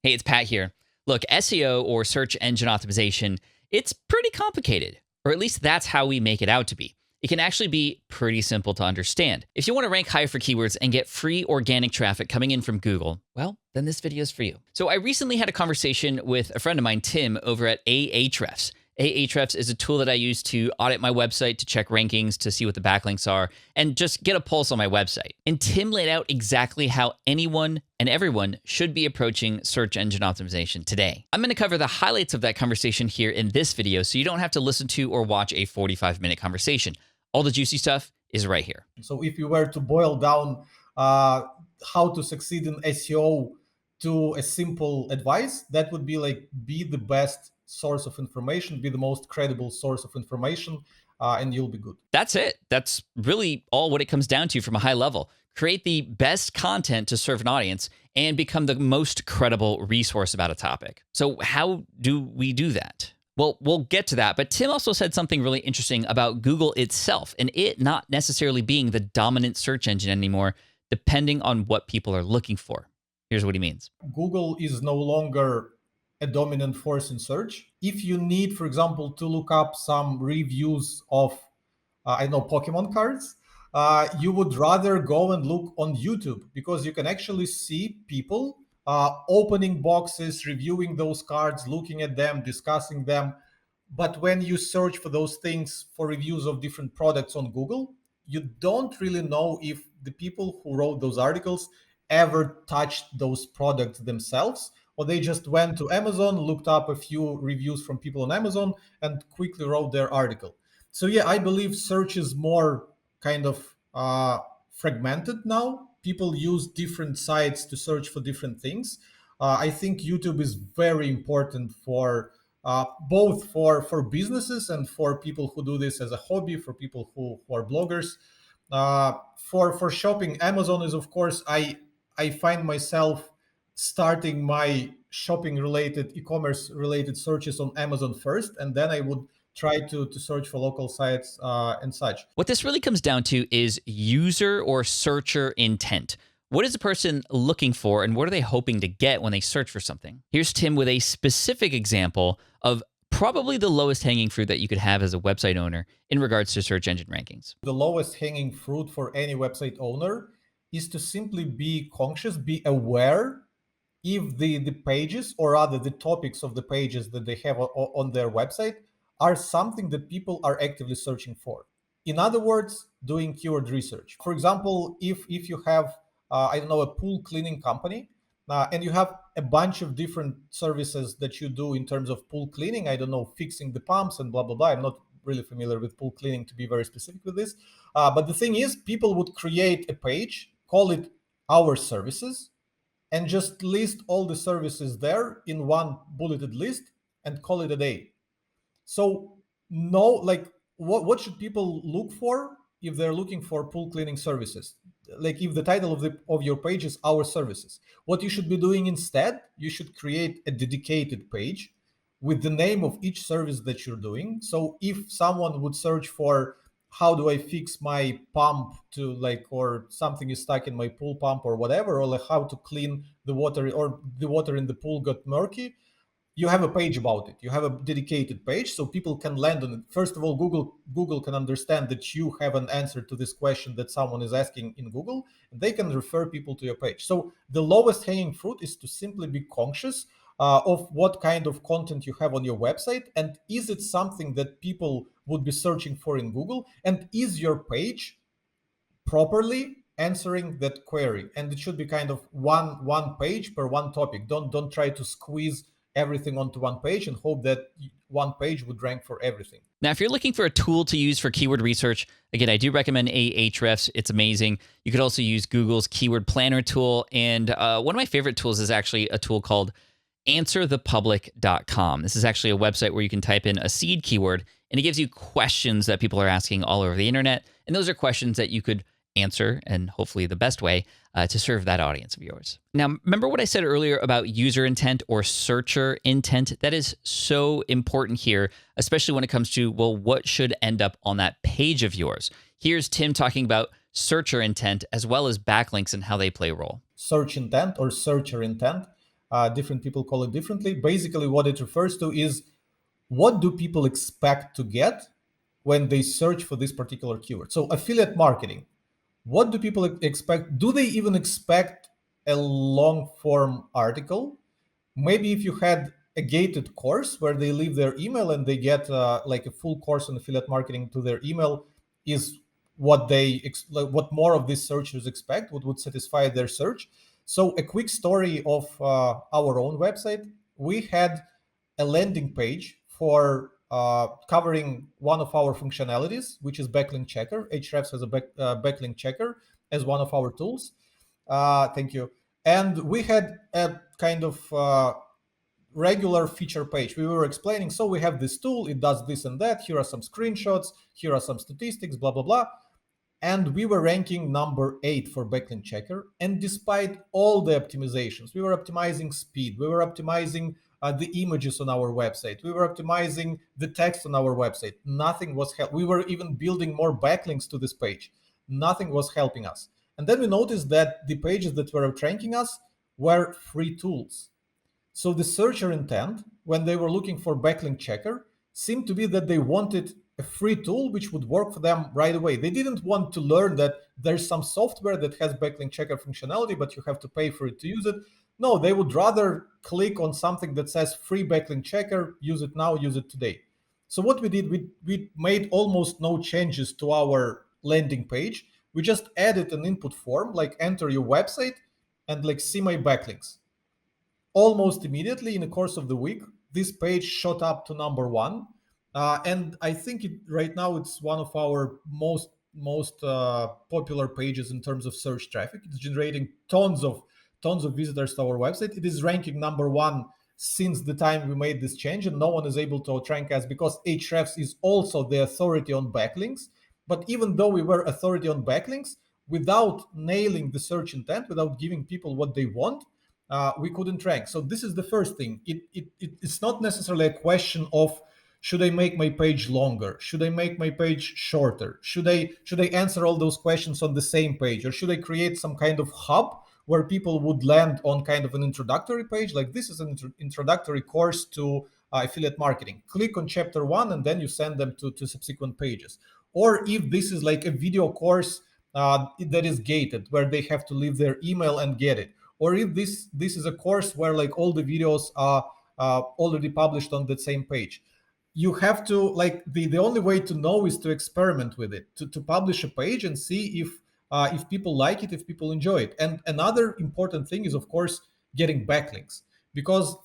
Hey, it's Pat here. Look, SEO or search engine optimization, it's pretty complicated, or at least that's how we make it out to be. It can actually be pretty simple to understand. If you want to rank higher for keywords and get free organic traffic coming in from Google, well, then this video is for you. So I recently had a conversation with a friend of mine, Tim, over at Ahrefs. Ahrefs is a tool that I use to audit my website, to check rankings, to see what the backlinks are, and just get a pulse on my website. And Tim laid out exactly how anyone and everyone should be approaching search engine optimization today. I'm going to cover the highlights of that conversation here in this video, so you don't have to listen to or watch a 45-minute conversation. All the juicy stuff is right here. So if you were to boil down how to succeed in SEO to a simple advice, that would be like, be the best source of information, be the most credible source of information, and you'll be good. That's it. That's really all what it comes down to from a high level. Create the best content to serve an audience and become the most credible resource about a topic. So how do we do that? Well, we'll get to that, but Tim also said something really interesting about Google itself and it not necessarily being the dominant search engine anymore, depending on what people are looking for. Here's what he means. Google is no longer a dominant force in search. If you need, for example, to look up some reviews of, Pokemon cards, you would rather go and look on YouTube because you can actually see people opening boxes, reviewing those cards, looking at them, discussing them. But when you search for those things for reviews of different products on Google, you don't really know if the people who wrote those articles ever touched those products themselves, or they just went to Amazon, looked up a few reviews from people on Amazon, and quickly wrote their article. So yeah, I believe search is more kind of fragmented now. People use different sites to search for different things. I think YouTube is very important for both for businesses and for people who do this as a hobby, for people who are bloggers. For shopping, Amazon is, of course, I find myself starting my shopping related, e-commerce related searches on Amazon first, and then I would try to search for local sites and such. What this really comes down to is user or searcher intent. What is a person looking for and what are they hoping to get when they search for something? Here's Tim with a specific example of probably the lowest hanging fruit that you could have as a website owner in regards to search engine rankings. The lowest hanging fruit for any website owner is to simply be conscious, be aware if the pages, or rather the topics of the pages that they have on their website, are something that people are actively searching for. In other words, doing keyword research. For example, if you have, a pool cleaning company, and you have a bunch of different services that you do in terms of pool cleaning, fixing the pumps and blah, blah, blah. I'm not really familiar with pool cleaning to be very specific with this. But the thing is, people would create a page, call it Our Services, and just list all the services there in one bulleted list and call it a day. So what should people look for if they're looking for pool cleaning services? Like if the title of your page is Our Services, what you should be doing instead, you should create a dedicated page with the name of each service that you're doing. So if someone would search for how do I fix my pump or something is stuck in my pool pump or whatever, or like how to clean the water or the water in the pool got murky, you have a page about it. You have a dedicated page so people can land on it. First of all, Google can understand that you have an answer to this question that someone is asking in Google, and they can refer people to your page. So the lowest hanging fruit is to simply be conscious of what kind of content you have on your website, and is it something that people would be searching for in Google, and is your page properly answering that query? And it should be kind of one page per one topic. Don't try to squeeze everything onto one page and hope that one page would rank for everything. Now, if you're looking for a tool to use for keyword research, again, I do recommend Ahrefs. It's amazing. You could also use Google's keyword planner tool. And one of my favorite tools is actually a tool called answerthepublic.com. This is actually a website where you can type in a seed keyword and it gives you questions that people are asking all over the internet. And those are questions that you could answer, and hopefully the best way to serve that audience of yours. Now, remember what I said earlier about user intent or searcher intent? That is so important here, especially when it comes to, well, what should end up on that page of yours? Here's Tim talking about searcher intent as well as backlinks and how they play a role. Search intent or searcher intent Different people call it differently. Basically, what it refers to is what do people expect to get when they search for this particular keyword. So affiliate marketing, what do people expect? Do they even expect a long form article? Maybe if you had a gated course where they leave their email and they get like a full course on affiliate marketing to their email, is what what more of these searchers expect, what would satisfy their search. So a quick story of our own website. We had a landing page for covering one of our functionalities, which is backlink checker. Ahrefs has a backlink checker as one of our tools. Thank you. And we had a kind of regular feature page. We were explaining, so we have this tool, it does this and that. Here are some screenshots, here are some statistics, blah, blah, blah. And we were ranking number 8 for backlink checker. And despite all the optimizations, we were optimizing speed, we were optimizing the images on our website, we were optimizing the text on our website. Nothing was we were even building more backlinks to this page. Nothing was helping us. And then we noticed that the pages that were outranking us were free tools. So the searcher intent, when they were looking for backlink checker, seemed to be that they wanted a free tool which would work for them right away. They didn't want to learn that there's some software that has backlink checker functionality, but you have to pay for it to use it. No, they would rather click on something that says free backlink checker, use it now, use it today. So what we did, we made almost no changes to our landing page. We just added an input form, like enter your website and like see my backlinks. Almost immediately in the course of the week, this page shot up to number 1. And I think right now it's one of our most popular pages in terms of search traffic. It's generating tons of visitors to our website. It is ranking number 1 since the time we made this change, and no one is able to outrank us because Ahrefs is also the authority on backlinks. But even though we were authority on backlinks, without nailing the search intent, without giving people what they want, we couldn't rank. So this is the first thing. It's not necessarily a question of should I make my page longer? Should I make my page shorter? Should I answer all those questions on the same page? Or should I create some kind of hub where people would land on kind of an introductory page? Like this is an introductory course to affiliate marketing. Click on chapter 1 and then you send them to subsequent pages. Or if this is like a video course that is gated, where they have to leave their email and get it. Or if this is a course where like all the videos are already published on the same page. You have to like the only way to know is to experiment with it, to publish a page and see if people like it, if people enjoy it. And another important thing is, of course, getting backlinks, because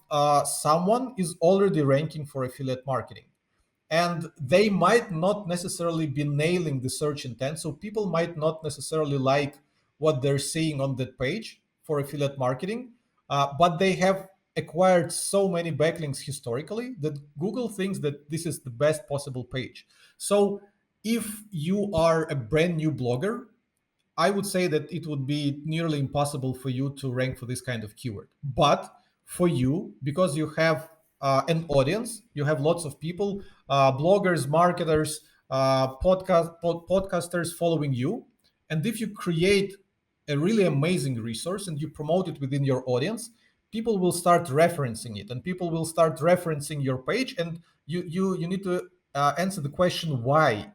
someone is already ranking for affiliate marketing. And they might not necessarily be nailing the search intent. So people might not necessarily like what they're seeing on that page for affiliate marketing, but they have acquired so many backlinks historically that Google thinks that this is the best possible page. So if you are a brand new blogger, I would say that it would be nearly impossible for you to rank for this kind of keyword. But for you, because you have an audience, you have lots of people, bloggers, marketers, podcasters following you. And if you create a really amazing resource and you promote it within your audience, people will start referencing it and people will start referencing your page. And you need to answer the question, why?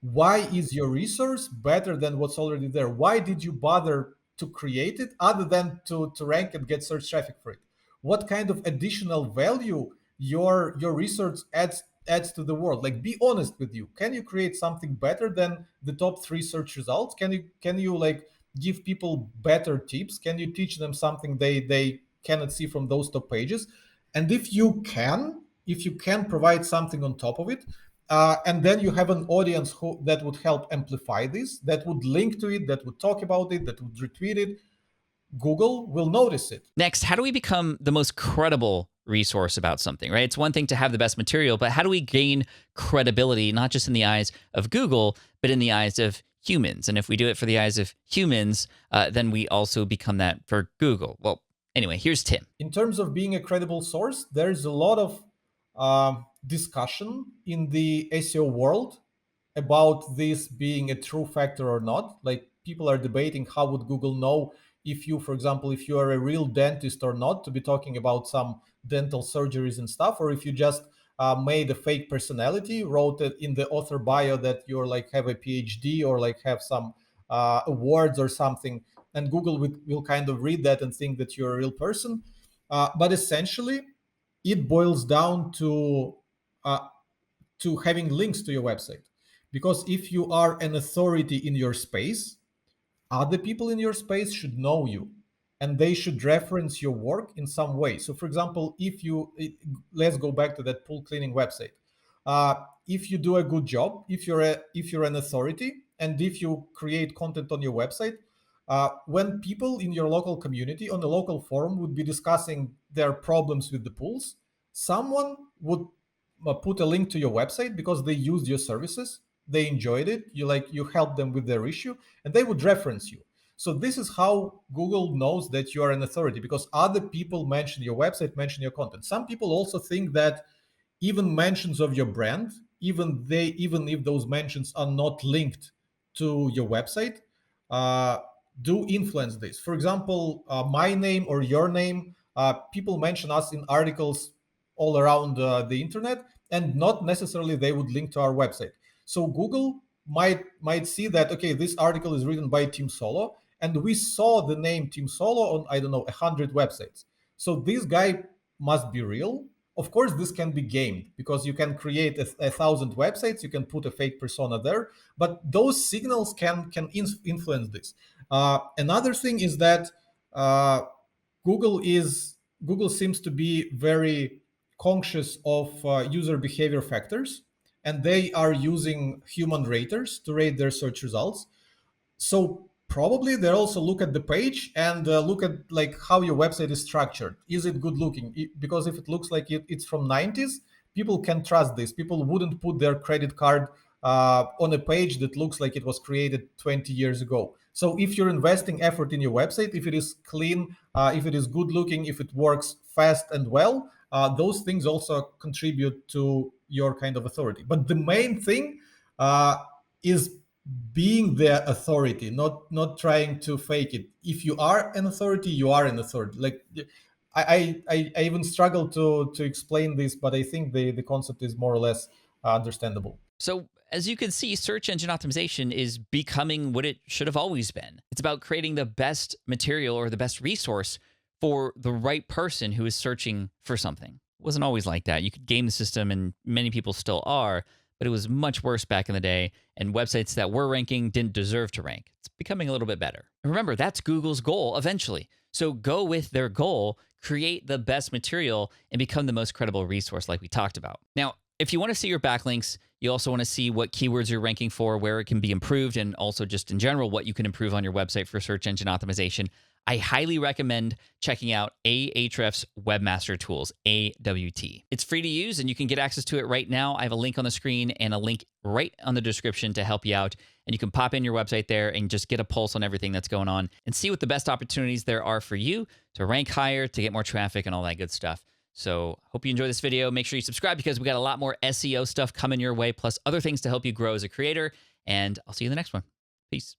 Why is your resource better than what's already there? Why did you bother to create it other than to rank and get search traffic for it? What kind of additional value your research adds to the world? Like, be honest with you. Can you create something better than the top 3 search results? Can you like give people better tips? Can you teach them something they cannot see from those top pages? And if you can provide something on top of it, and then you have an audience that would help amplify this, that would link to it, that would talk about it, that would retweet it, Google will notice it. Next, how do we become the most credible resource about something, right? It's one thing to have the best material, but how do we gain credibility, not just in the eyes of Google, but in the eyes of humans? And if we do it for the eyes of humans, then we also become that for Google. Well, anyway, here's Tim. In terms of being a credible source, there's a lot of discussion in the SEO world about this being a true factor or not. Like, people are debating how would Google know if you, for example, if you are a real dentist or not, to be talking about some dental surgeries and stuff, or if you just made a fake personality, wrote it in the author bio that you're like have a PhD or like have some awards or something, and Google will kind of read that and think that you're a real person. But essentially, it boils down to having links to your website, because if you are an authority in your space, other people in your space should know you and they should reference your work in some way. So for example, let's go back to that pool cleaning website. If you do a good job, if you're an authority, and if you create content on your website, when people in your local community on the local forum would be discussing their problems with the pools, someone would put a link to your website because they used your services, they enjoyed it, you helped them with their issue, and they would reference you. So this is how Google knows that you are an authority, because other people mention your website, mention your content. Some people also think that even mentions of your brand, even if those mentions are not linked to your website, uh, do influence this. For example, my name or your name, people mention us in articles all around the internet, and not necessarily they would link to our website. So Google might see that, okay, this article is written by Team Solo, and we saw the name Team Solo on, I don't know, 100 websites. So this guy must be real. Of course, this can be gamed because you can create 1,000 websites, you can put a fake persona there, but those signals can influence this. Another thing is that uh, Google seems to be very conscious of user behavior factors, and they are using human raters to rate their search results. So probably they also look at the page and look at like how your website is structured. Is it good looking? Because if it looks like it's from 90s, people can trust this. People wouldn't put their credit card on a page that looks like it was created 20 years ago. So if you're investing effort in your website, if it is clean, if it is good looking, if it works fast and well, those things also contribute to your kind of authority. But the main thing is being the authority, not trying to fake it. If you are an authority, you are an authority. Like I even struggle to explain this, but I think the concept is more or less understandable. So, as you can see, search engine optimization is becoming what it should have always been. It's about creating the best material or the best resource for the right person who is searching for something. It wasn't always like that. You could game the system, and many people still are, but it was much worse back in the day, and websites that were ranking didn't deserve to rank. It's becoming a little bit better. And remember, that's Google's goal eventually. So go with their goal, create the best material, and become the most credible resource like we talked about. Now, if you want to see your backlinks, you also want to see what keywords you're ranking for, where it can be improved, and also just in general, what you can improve on your website for search engine optimization. I highly recommend checking out Ahrefs Webmaster Tools, AWT. It's free to use and you can get access to it right now. I have a link on the screen and a link right on the description to help you out. And you can pop in your website there and just get a pulse on everything that's going on and see what the best opportunities there are for you to rank higher, to get more traffic and all that good stuff. So hope you enjoy this video. Make sure you subscribe because we got a lot more SEO stuff coming your way, plus other things to help you grow as a creator. And I'll see you in the next one. Peace.